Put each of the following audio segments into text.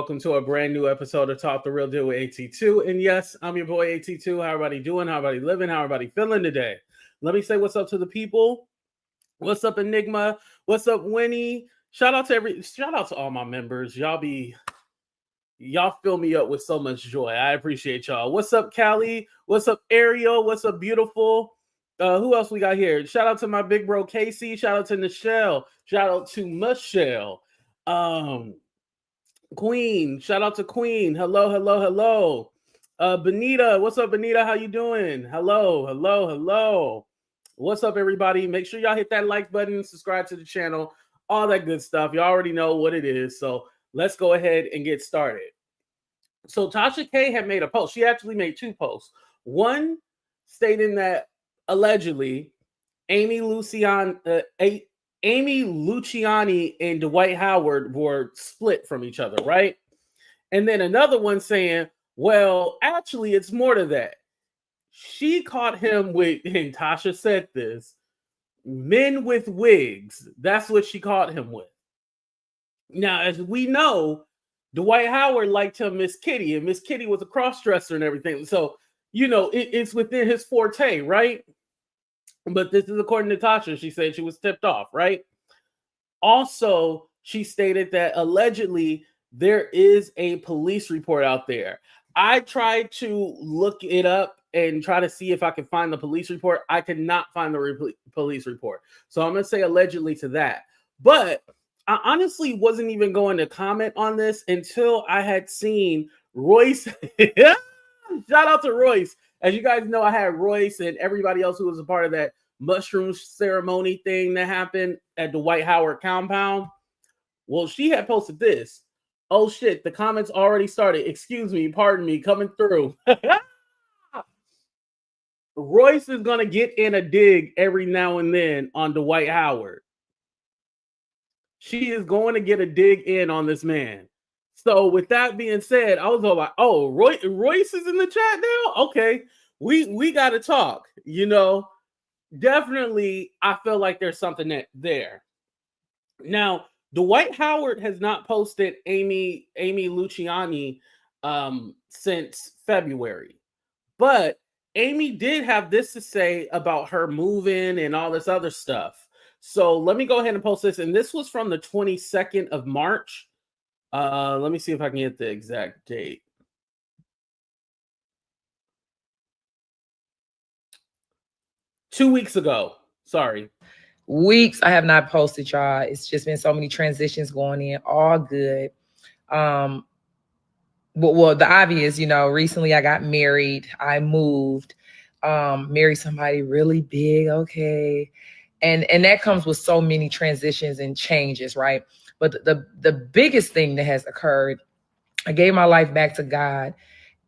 welcome to a brand new episode of Talk the Real Deal with AT2. And yes, I'm your boy AT2. How everybody doing? How everybody living? How everybody feeling today? Let me say what's up to the people. What's up, Enigma? What's up, Winnie? Shout out to all my members. Y'all fill me up with so much joy. I appreciate y'all. What's up, Callie? What's up, Ariel? What's up, beautiful? Who else we got here? Shout out to my big bro Casey. Shout out to Nichelle. Shout out to Michelle. Queen. Shout out to Queen. Hello. Benita. What's up, Benita? How you doing? Hello. What's up, everybody? Make sure y'all hit that like button, subscribe to the channel, all that good stuff. You already know what it is. So let's go ahead and get started. So Tasha K had made a post. She actually made two posts. One stating that allegedly Amy Luciani and Dwight Howard were split from each other, right? And then another one saying, well, actually, it's more to that. She caught him with, and Tasha said this, men with wigs. That's what she caught him with. Now, as we know, Dwight Howard liked him Miss Kitty, and Miss Kitty was a cross-dresser and everything. So, it's within his forte, right? But this is according to Tasha. She said she was tipped off, right? Also, she stated that allegedly there is a police report out there. I tried to look it up and try to see if I could find the police report. I could not find the police report. So I'm going to say allegedly to that. But I honestly wasn't even going to comment on this until I had seen Royce. Shout out to Royce. As you guys know, I had Royce and everybody else who was a part of that mushroom ceremony thing that happened at the Dwight Howard compound. Well, she had posted this. Oh shit, the comments already started. Excuse me, pardon me, coming through. Royce is going to get in a dig every now and then on Dwight Howard. She is going to get a dig in on this man. So with that being said, I was all like, oh, Royce is in the chat now? Okay, we got to talk, Definitely, I feel like there's something there. Now, Dwight Howard has not posted Amy Luciani since February. But Amy did have this to say about her moving and all this other stuff. So let me go ahead and post this. And this was from the 22nd of March. Let me see if I can get the exact date. Two weeks ago. Sorry. Weeks I have not posted, y'all. It's just been so many transitions going in. All good. Well, the obvious, recently I got married. I moved, married somebody really big. Okay. And that comes with so many transitions and changes, right? But the biggest thing that has occurred, I gave my life back to God.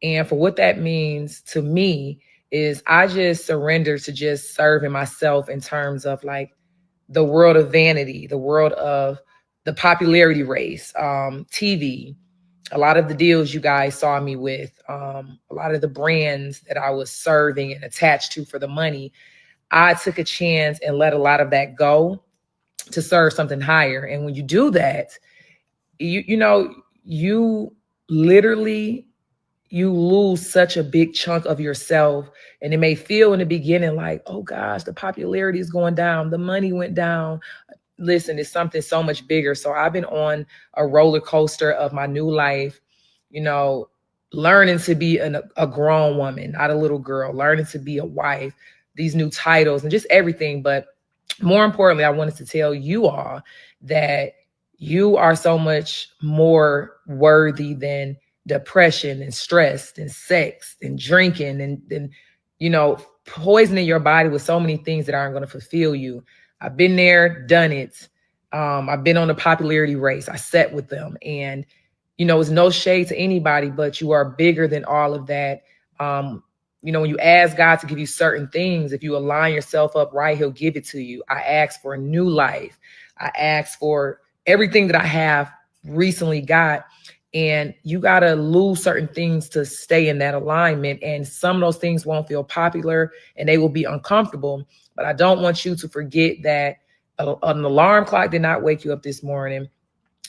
And for what that means to me is I just surrendered to just serving myself in terms of like the world of vanity, the world of the popularity race, TV, a lot of the deals you guys saw me with, a lot of the brands that I was serving and attached to for the money. I took a chance and let a lot of that go to serve something higher. And when you do that, you literally, you lose such a big chunk of yourself. And it may feel in the beginning like, oh gosh, the popularity is going down. The money went down. Listen, it's something so much bigger. So I've been on a roller coaster of my new life, learning to be a grown woman, not a little girl, learning to be a wife, these new titles and just everything. But more importantly, I wanted to tell you all that you are so much more worthy than depression and stress and sex and drinking and poisoning your body with so many things that aren't going to fulfill you. I've been there, done it. I've been on the popularity race. I sat with them and, it's no shade to anybody, but you are bigger than all of that. When you ask God to give you certain things, if you align yourself up right, he'll give it to you. I asked for a new life. I asked for everything that I have recently got. And you got to lose certain things to stay in that alignment. And some of those things won't feel popular and they will be uncomfortable. But I don't want you to forget that an alarm clock did not wake you up this morning.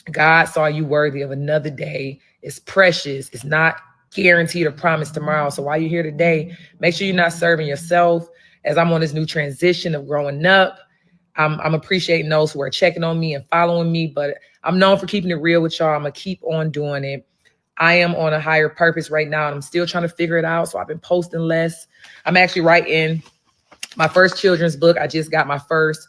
God saw you worthy of another day It's precious. It's not guaranteed or promised tomorrow. So while you're here today, make sure you're not serving yourself. As I'm on this new transition of growing up, I'm appreciating those who are checking on me and following me, but I'm known for keeping it real with y'all. I'm gonna keep on doing it. I am on a higher purpose right now, and I'm still trying to figure it out. So I've been posting less. I'm actually writing my first children's book. I just got my first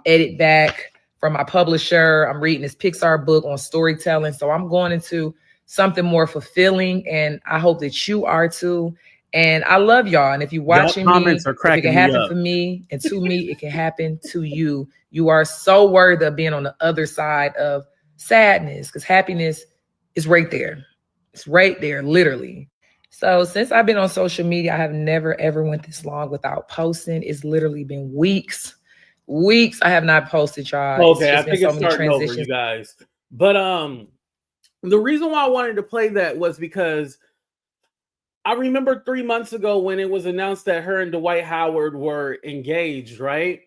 edit back from my publisher. I'm reading this Pixar book on storytelling. So I'm going into something more fulfilling, and I hope that you are too. And I love y'all. And if you're watching me, if it can happen for me and to me, it can happen to you. You are so worthy of being on the other side of sadness, because happiness is right there. It's right there, literally. So since I've been on social media, I have never, ever went this long without posting. It's literally been weeks I have not posted, y'all. Okay, I think it's starting over, you guys. But the reason why I wanted to play that was because I remember 3 months ago when it was announced that her and Dwight Howard were engaged, right?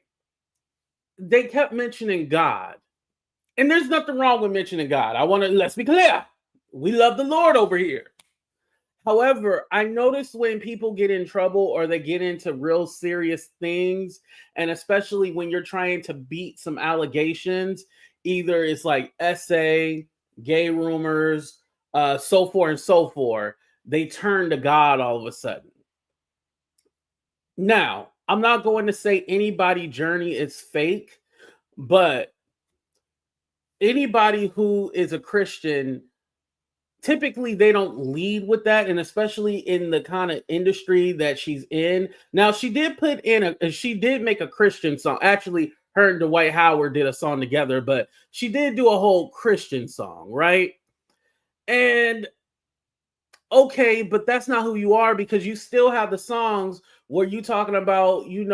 They kept mentioning God. And there's nothing wrong with mentioning God. Let's be clear. We love the Lord over here. However, I notice when people get in trouble or they get into real serious things, and especially when you're trying to beat some allegations, either it's like essay, gay rumors, so forth and so forth, they turn to God all of a sudden. Now, I'm not going to say anybody's journey is fake, but anybody who is a Christian, typically they don't lead with that, and especially in the kind of industry that she's in. Now, she did make a Christian song. Actually, her and Dwight Howard did a song together, but she did do a whole Christian song, right? And okay, but that's not who you are, because you still have the songs where you talking about, you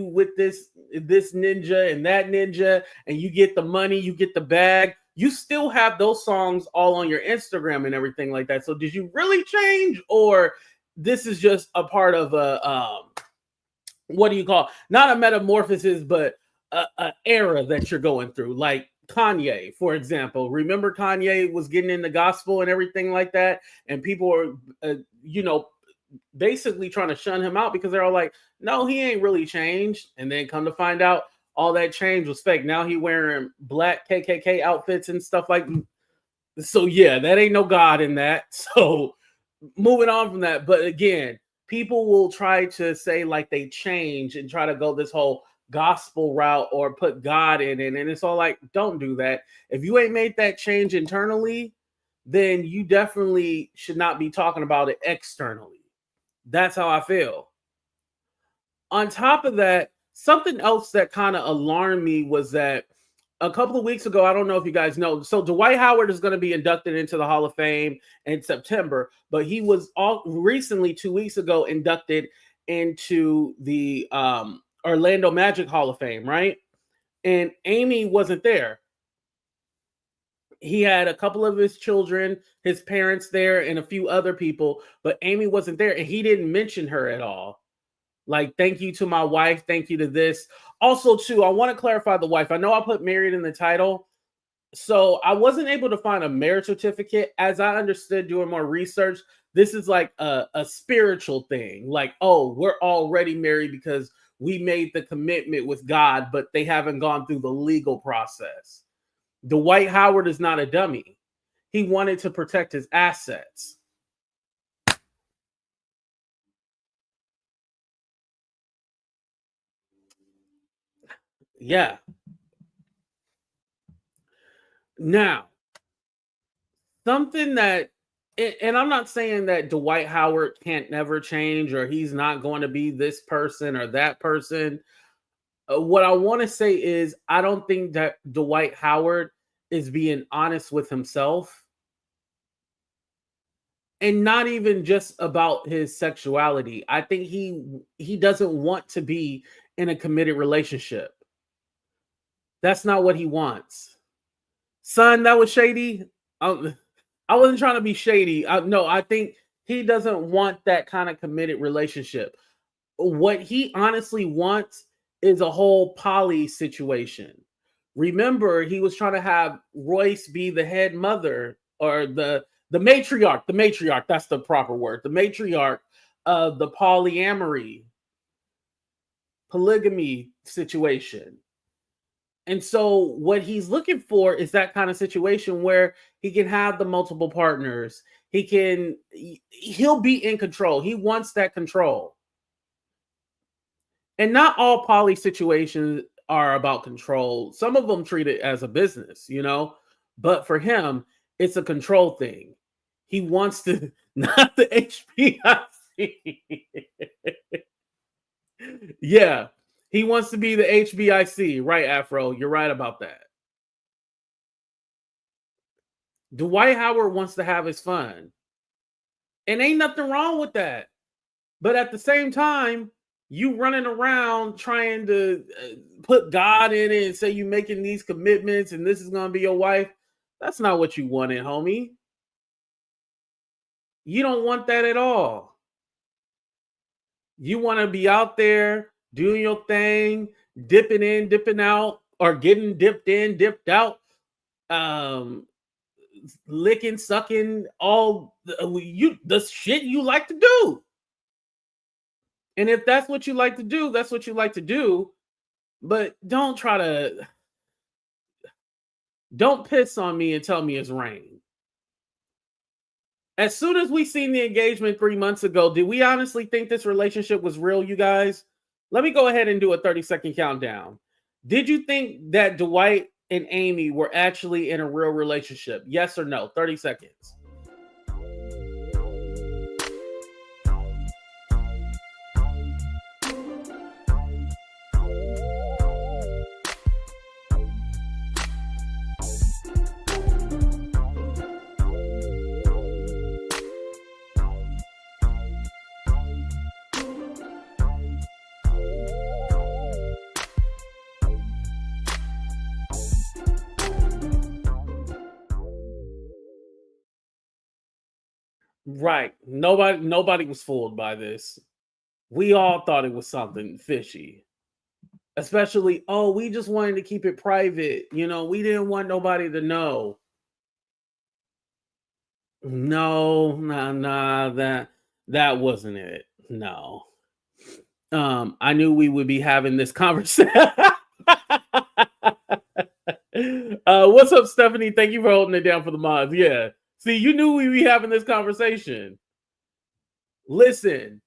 with this ninja and that ninja, and you get the money, you get the bag. You still have those songs all on your Instagram and everything like that. So did you really change, or this is just a part of a what do you call it? Not a metamorphosis, but a era that you're going through, like Kanye, for example. Remember Kanye was getting in the gospel and everything like that, and people were, basically trying to shun him out because they're all like, no, he ain't really changed. And then come to find out, all that change was fake. Now he wearing black KKK outfits and stuff like that. So yeah, that ain't no God in that. So moving on from that. But again, people will try to say like they change and try to go this whole gospel route or put God in it. And it's all like, don't do that. If you ain't made that change internally, then you definitely should not be talking about it externally. That's how I feel. On top of that, something else that kind of alarmed me was that a couple of weeks ago, I don't know if you guys know, so Dwight Howard is going to be inducted into the Hall of Fame in September, but he was recently 2 weeks ago inducted into the Orlando Magic Hall of Fame, right? And Amy wasn't there. He had a couple of his children, his parents there, and a few other people, but Amy wasn't there, and he didn't mention her at all. Like, thank you to my wife, thank you to this. Also, too, I want to clarify the wife. I know I put married in the title, so I wasn't able to find a marriage certificate. As I understood doing more research, this is like a spiritual thing. Like, oh, we're already married because we made the commitment with God, but they haven't gone through the legal process. Dwight Howard is not a dummy. He wanted to protect his assets. Yeah. Now, something that, and I'm not saying that Dwight Howard can't never change or he's not going to be this person or that person. What I want to say is, I don't think that Dwight Howard is being honest with himself. And not even just about his sexuality. I think he doesn't want to be in a committed relationship. That's not what he wants. Son, that was shady. I wasn't trying to be shady. No, I think he doesn't want that kind of committed relationship. What he honestly wants is a whole poly situation. Remember, he was trying to have Royce be the head mother or the The matriarch, that's the proper word. The matriarch of the polyamory, polygamy situation. And so what he's looking for is that kind of situation where he can have the multiple partners. He'll be in control. He wants that control. And not all poly situations are about control. Some of them treat it as a business, but for him, it's a control thing. He wants to, not the HBIC. Yeah, he wants to be the HBIC, right, Afro? You're right about that. Dwight Howard wants to have his fun. And ain't nothing wrong with that. But at the same time, you running around trying to put God in it and say you making these commitments and this is going to be your wife. That's not what you wanted, homie. You don't want that at all. You want to be out there doing your thing, dipping in, dipping out, or getting dipped in, dipped out, licking, sucking, all the shit you like to do. And if that's what you like to do, that's what you like to do. But don't piss on me and tell me it's rain. As soon as we seen the engagement 3 months ago, did we honestly think this relationship was real, you guys? Let me go ahead and do a 30-second countdown. Did you think that Dwight and Amy were actually in a real relationship? Yes or no? 30 seconds. Right. Nobody was fooled by this. We all thought it was something fishy. Especially, we just wanted to keep it private. We didn't want nobody to know. No, nah, that wasn't it. No. I knew we would be having this conversation. What's up, Stephanie? Thank you for holding it down for the mods. Yeah. See, you knew we'd be having this conversation. Listen,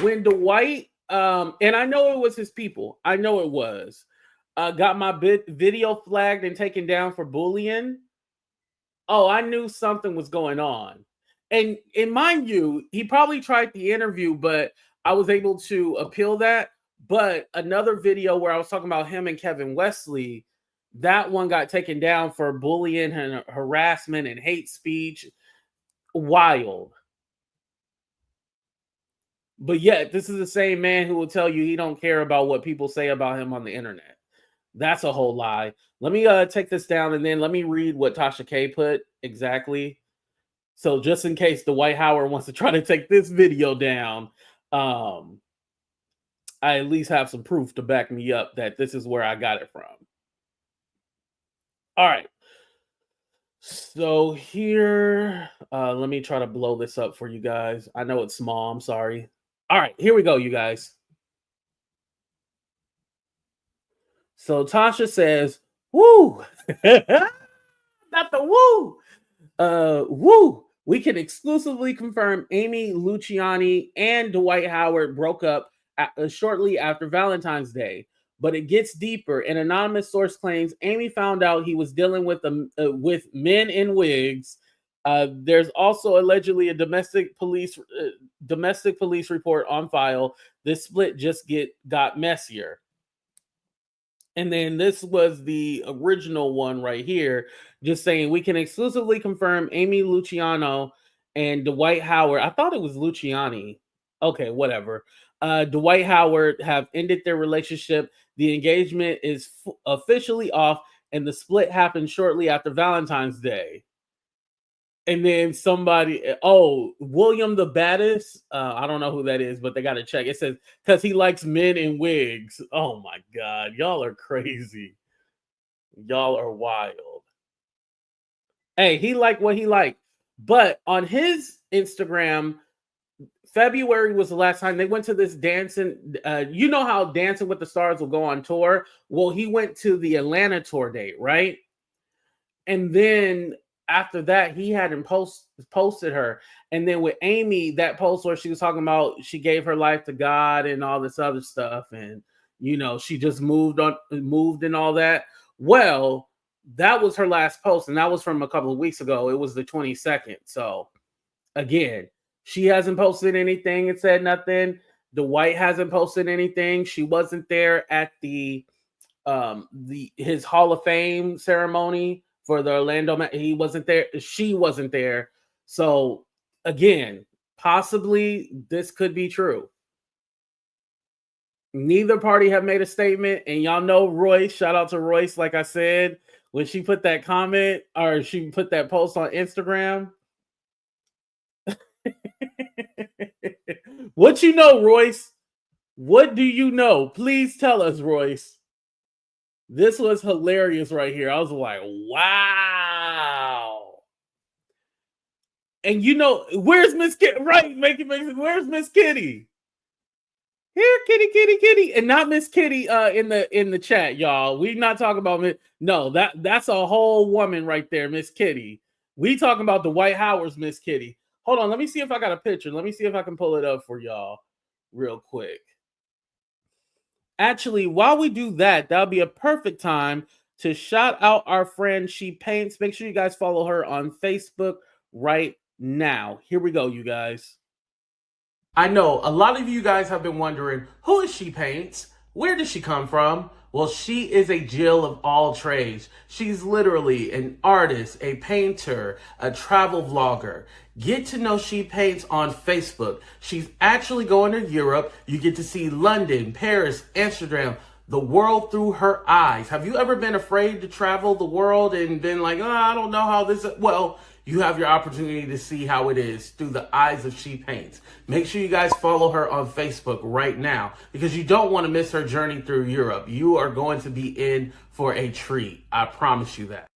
when Dwight, and I know it was his people. I know it was. Got my video flagged and taken down for bullying. Oh, I knew something was going on. And mind you, he probably tried the interview, but I was able to appeal that. But another video where I was talking about him and Kevin Wesley, that one got taken down for bullying and harassment and hate speech. Wild. But yet, this is the same man who will tell you he don't care about what people say about him on the internet. That's a whole lie. Let me take this down and then let me read what Tasha K put exactly. So just in case Dwight Howard wants to try to take this video down, I at least have some proof to back me up that this is where I got it from. All right. So here, let me try to blow this up for you guys. I know it's small. I'm sorry. All right, here we go, you guys. So Tasha says, woo, not the woo. Woo. We can exclusively confirm Amy Luciani and Dwight Howard broke up shortly after Valentine's Day. But it gets deeper. An anonymous source claims Amy found out he was dealing with men in wigs. There's also allegedly a domestic police report on file. This split just got messier. And then this was the original one right here, just saying we can exclusively confirm Amy Luciano and Dwight Howard. I thought it was Luciani. Okay, whatever. Dwight Howard have ended their relationship. The engagement is officially off, and the split happened shortly after Valentine's Day. And then William the Baddest. I don't know who that is, but they got to check. It says, because he likes men in wigs. Oh my God. Y'all are crazy. Y'all are wild. Hey, he liked what he liked. But on his Instagram, February was the last time they went to this dancing. You know how Dancing with the Stars will go on tour? Well, he went to the Atlanta tour date, right? And then after that, he hadn't posted her. And then with Amy, that post where she was talking about she gave her life to God and all this other stuff, and she just moved and all that. Well, that was her last post, and that was from a couple of weeks ago. It was the 22nd. So again, she hasn't posted anything and said nothing. Dwight hasn't posted anything. She wasn't there at his Hall of Fame ceremony for the Orlando. He wasn't there. She wasn't there. So again, possibly this could be true. Neither party have made a statement, and y'all know Royce. Shout out to Royce. Like I said, when she put that comment or she put that post on Instagram. What you know, Royce? What do you know? Please tell us, Royce. This was hilarious right here. I was like, wow. And where's Miss Kitty? Right, where's Miss Kitty? Here, kitty, kitty, kitty. And not Miss Kitty in the chat, y'all. We not talking about no, that's a whole woman right there, Miss Kitty. We talking about the Dwight Howard's Miss Kitty. Hold on, let me see if I got a picture. Let me see if I can pull it up for y'all real quick. Actually, while we do that, that'll be a perfect time to shout out our friend She Paints. Make sure you guys follow her on Facebook right now. Here we go, you guys. I know a lot of you guys have been wondering, who is She Paints? Where does she come from? Well, she is a Jill of all trades. She's literally an artist, a painter, a travel vlogger. Get to know She Paints on Facebook. She's actually going to Europe. You get to see London, Paris, Amsterdam, the world through her eyes. Have you ever been afraid to travel the world and been like, I don't know how this is? Well, you have your opportunity to see how it is through the eyes of She Paints. Make sure you guys follow her on Facebook right now because you don't want to miss her journey through Europe. You are going to be in for a treat. I promise you that.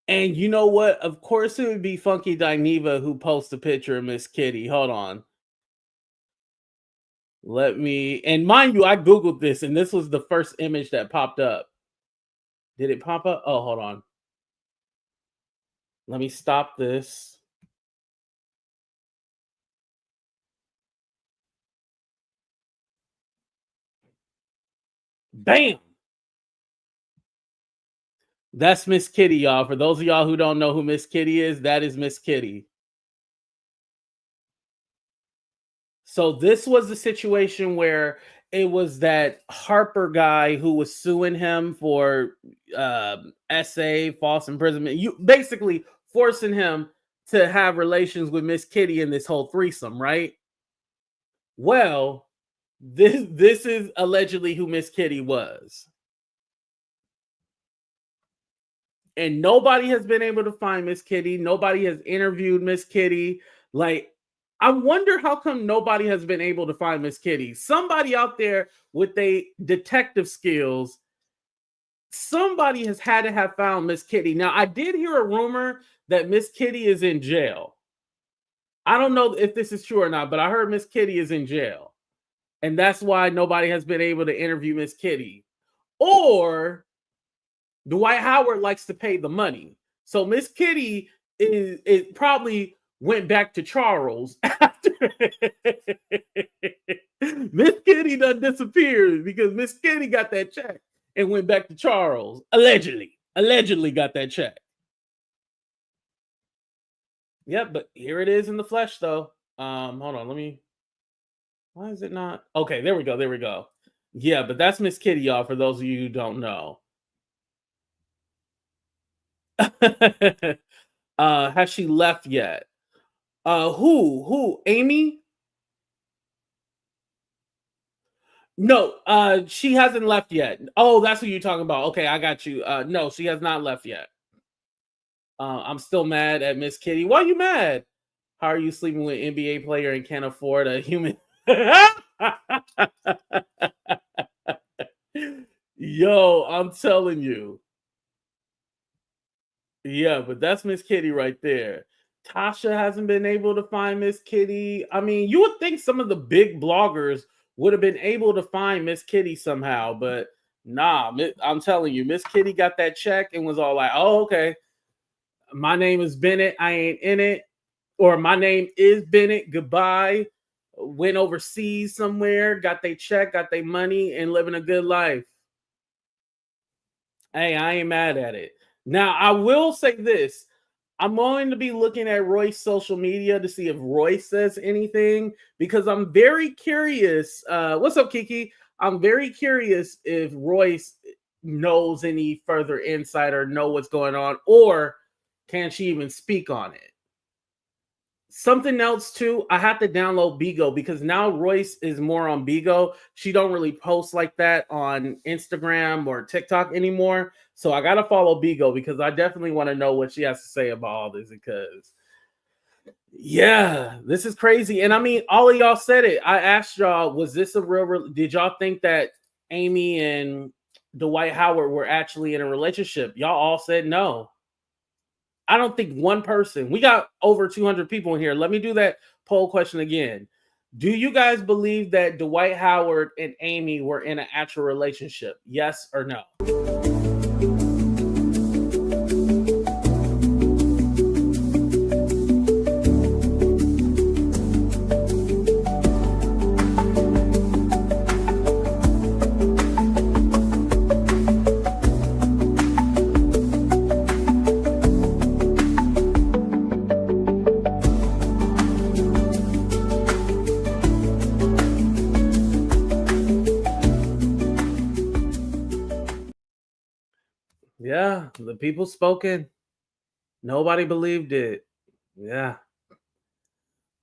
And you know what? Of course it would be Funky Dineva who posts a picture of Miss Kitty. Hold on. And mind you, I Googled this and this was the first image that popped up. Did it pop up? Oh, hold on. Let me stop this. Bam! That's Miss Kitty, y'all. For those of y'all who don't know who Miss Kitty is, that is Miss Kitty. So this was the situation where it was that Harper guy who was suing him for SA, false imprisonment. You basically forcing him to have relations with Miss Kitty in this whole threesome, right? Well, this is allegedly who Miss Kitty was. And nobody has been able to find Miss Kitty. Nobody has interviewed Miss Kitty. Like, I wonder how come nobody has been able to find Miss Kitty. Somebody out there with a detective skills, somebody has had to have found Miss Kitty. Now, I did hear a rumor that Miss Kitty is in jail. I don't know if this is true or not, but I heard Miss Kitty is in jail. And that's why nobody has been able to interview Miss Kitty. Or Dwight Howard likes to pay the money. So Miss Kitty is probably went back to Charles after Miss Kitty done disappeared because Miss Kitty got that check and went back to Charles. Allegedly got that check. Yep, but here it is in the flesh though. Hold on, why is it not? Okay, there we go. Yeah, but that's Miss Kitty, y'all, for those of you who don't know. Has she left yet? Who? Amy? No, she hasn't left yet. Oh, that's what you're talking about. Okay, I got you. No, she has not left yet. I'm still mad at Miss Kitty. Why are you mad? How are you sleeping with an NBA player and can't afford a human? Yo, I'm telling you. Yeah, but that's Miss Kitty right there. Tasha hasn't been able to find Miss Kitty. I mean, you would think some of the big bloggers would have been able to find Miss Kitty somehow, but nah, I'm telling you, Miss Kitty got that check and was all like, "Oh, okay, my name is Bennett. I ain't in it," or "My name is Bennett. Goodbye." Went overseas somewhere, got their check, got their money, and living a good life. Hey, I ain't mad at it. Now, I will say this. I'm going to be looking at Roy's social media to see if Roy says anything because I'm very curious. What's up, Kiki? I'm very curious if Royce knows any further insight or know what's going on, or can she even speak on it? Something else too, I have to download Bigo because now Royce is more on Bigo. She don't really post like that on Instagram or TikTok anymore. So I gotta follow Bigo because I definitely want to know what she has to say about all this. Because yeah, this is crazy. And I mean, all of y'all said it. I asked y'all, was this a did y'all think that Amy and Dwight Howard were actually in a relationship? Y'all all said no. I don't think one person, we got over 200 people in here. Let me do that poll question again. Do you guys believe that Dwight Howard and Amy were in an actual relationship? Yes or no? Yeah, the people spoken. Nobody believed it. Yeah.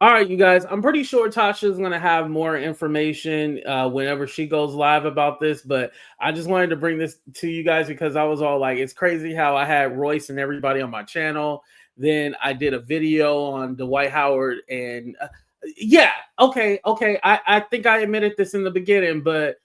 All right, you guys. I'm pretty sure Tasha is going to have more information whenever she goes live about this. But I just wanted to bring this to you guys because I was all like, it's crazy how I had Royce and everybody on my channel. Then I did a video on Dwight Howard. And yeah, okay. I think I admitted this in the beginning, but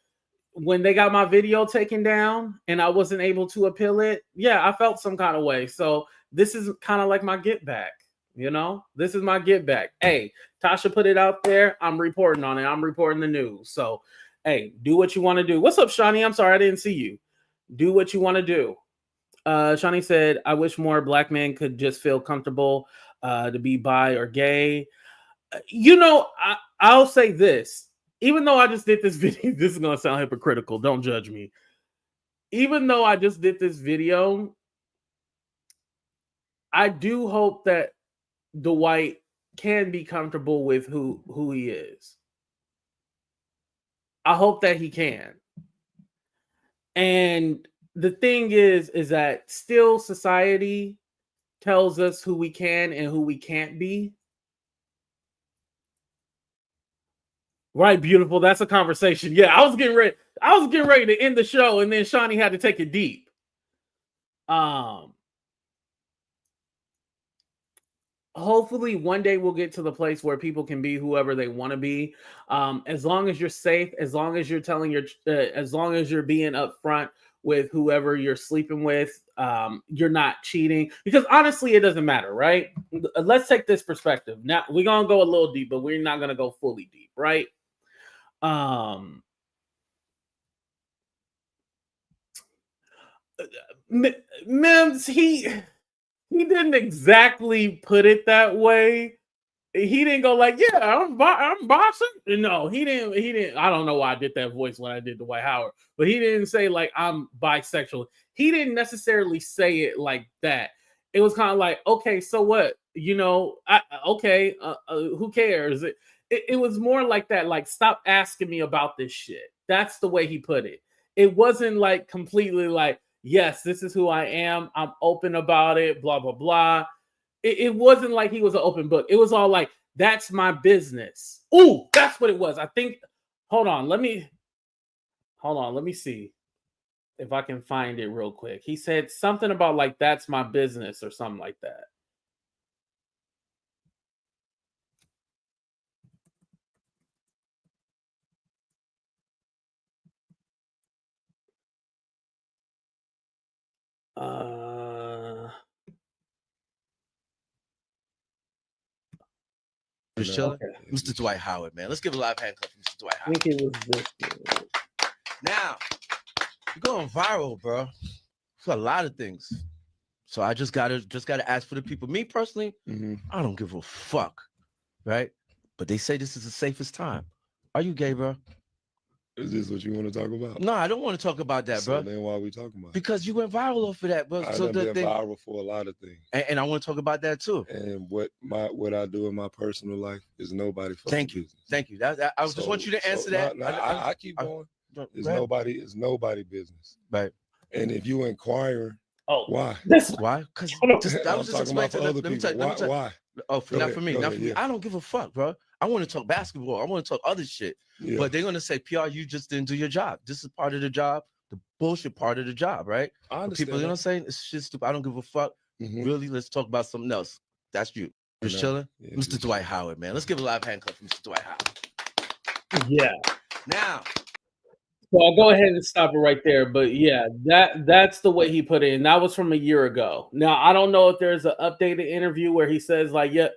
when they got my video taken down and I wasn't able to appeal it, yeah, I felt some kind of way. So this is kind of like my get back. This is my get back. Hey, Tasha put it out there. I'm reporting on it. I'm reporting the news. So, hey, do what you want to do. What's up, Shawnee? I'm sorry I didn't see you. Do what you want to do. Shawnee said, I wish more black men could just feel comfortable to be bi or gay. I'll say this. Even though I just did this video, this is going to sound hypocritical. Don't judge me. Even though I just did this video, I do hope that Dwight can be comfortable with who he is. I hope that he can. And the thing is that still society tells us who we can and who we can't be. Right, beautiful. That's a conversation. Yeah, I was getting ready. I was getting ready to end the show, and then Shawnee had to take it deep. Hopefully one day we'll get to the place where people can be whoever they want to be, as long as you're safe, as long as you're telling as long as you're being upfront with whoever you're sleeping with, you're not cheating, because honestly it doesn't matter, right? Let's take this perspective. Now we're gonna go a little deep, but we're not gonna go fully deep, right? um Mims, he didn't exactly put it that way. He didn't go like, "Yeah, I'm boxing." No, he didn't. He didn't. I don't know why I did that voice when I did Dwight Howard, but he didn't say like I'm bisexual. He didn't necessarily say it like that. It was kind of like, okay, so what? Okay, who cares? It was more like that. Like, stop asking me about this shit. That's the way he put it. It wasn't like completely like, yes, this is who I am. I'm open about it. Blah blah blah. It wasn't like he was an open book. It was all like, that's my business. Ooh, that's what it was. I think, hold on, let me see if I can find it real quick. He said something about like, that's my business or something like that. Uh Just chilling. Okay. Mr. Dwight Howard, man. Let's give a live hand clap for Mr. Dwight I Howard. think it was this. Now, you're going viral, bro. For a lot of things. So I just gotta ask for the people. Me personally, I don't give a fuck, right? But they say this is the safest time. Are you gay, bro? Is this what you want to talk about? No, I don't want to talk about that, So bro. then why are we talking about it? Because you went viral off of that, bro. I've So been viral for a lot of things. And I want to talk about that too. And what I do in my personal life is nobody fucking Thank you. business. Thank you. I just want you to answer that. I keep going. It's nobody business. Right. And if you inquire, why? Why? Because I was just explaining to other people. Why? Oh, not for me. Not for me. I don't give a fuck, bro. I want to talk basketball. I want to talk other shit. Yeah. But they're gonna say, PR, you just didn't do your job. This is part of the job, the bullshit part of the job, right? I understand. People, you know what I'm saying? It's shit stupid. I don't give a fuck. Really, let's talk about something else. That's you. Just chilling. Yeah, Mr. Dwight Howard, man. Let's give a live hand clap for Mr. Dwight Howard. Yeah. Now. So I'll go ahead and stop it right there. But yeah, that's the way he put it in. That was from a year ago. Now, I don't know if there's an updated interview where he says like, yeah,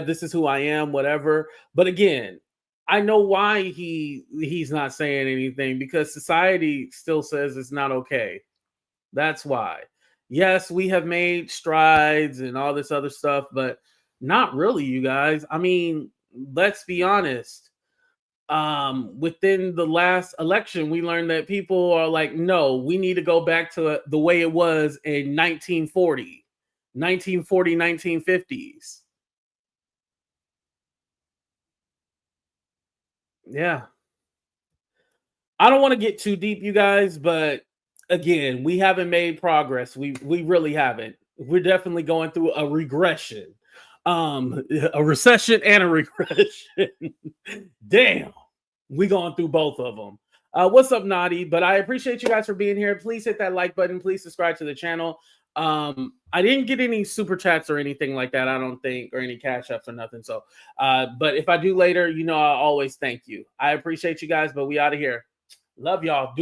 this is who I am, whatever. But again, I know why he's not saying anything, because society still says it's not okay. That's why. Yes, we have made strides and all this other stuff, but not really, you guys. I mean, let's be honest. Within the last election, we learned that people are like, no, we need to go back to the way it was in 1950s. Yeah. I don't want to get too deep, you guys, but again, we haven't made progress. We really haven't. We're definitely going through a regression. A recession and a regression. Damn, we going through both of them. What's up, Naughty? But I appreciate you guys for being here. Please hit that like button. Please subscribe to the channel. I didn't get any super chats or anything like that, I don't think, or any cash apps or nothing. So, but if I do later, you know, I always thank you. I appreciate you guys, but we out of here. Love y'all.